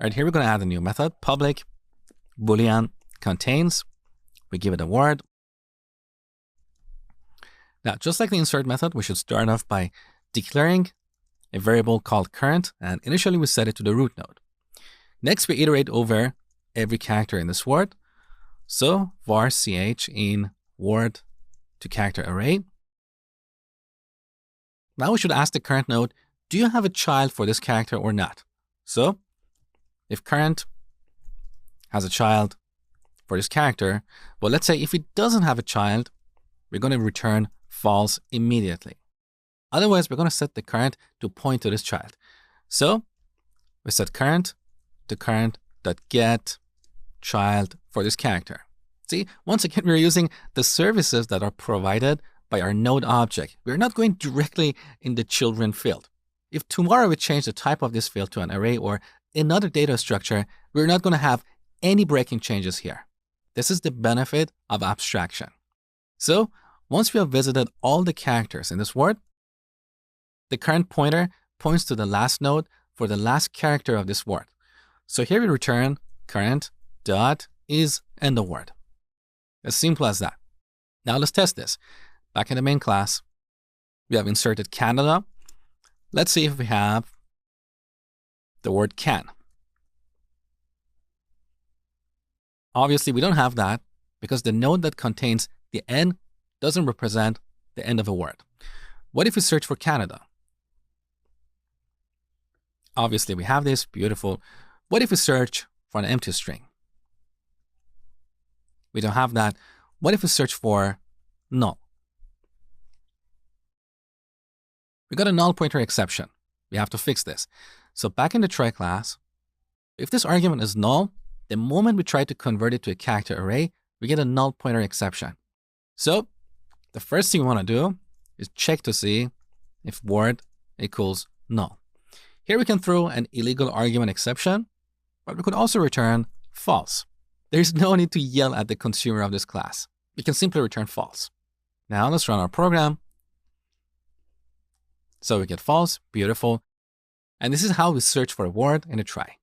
All right, here we're going to add a new method, public boolean contains. We give it a word. Now, just like the insert method, we should start off by declaring a variable called current, and initially we set it to the root node. Next, we iterate over every character in this word. So var ch in word to character array. Now we should ask the current node, do you have a child for this character or not? So if current has a child for this character, well, let's say if it doesn't have a child, we're going to return false immediately. Otherwise, we're going to set the current to point to this child. So we set current to current.get child for this character. See, once again, we're using the services that are provided by our node object. We're not going directly in the children field. If tomorrow we change the type of this field to an array or another data structure, we're not going to have any breaking changes here. This is the benefit of abstraction. So once we have visited all the characters in this word, the current pointer points to the last node for the last character of this word. So here we return current dot is end of word. As simple as that. Now let's test this. Back in the main class, we have inserted Canada. Let's see if we have the word can. Obviously, we don't have that because the node that contains the N doesn't represent the end of a word. What if we search for Canada? Obviously, we have this, beautiful. What if we search for an empty string? We don't have that. What if we search for null? We got a null pointer exception. We have to fix this. So back in the try class, if this argument is null, the moment we try to convert it to a character array, we get a null pointer exception. So the first thing we want to do is check to see if word equals null. Here we can throw an illegal argument exception, but we could also return false. There's no need to yell at the consumer of this class. We can simply return false. Now let's run our program. So we get false, beautiful. And this is how we search for a word in a try.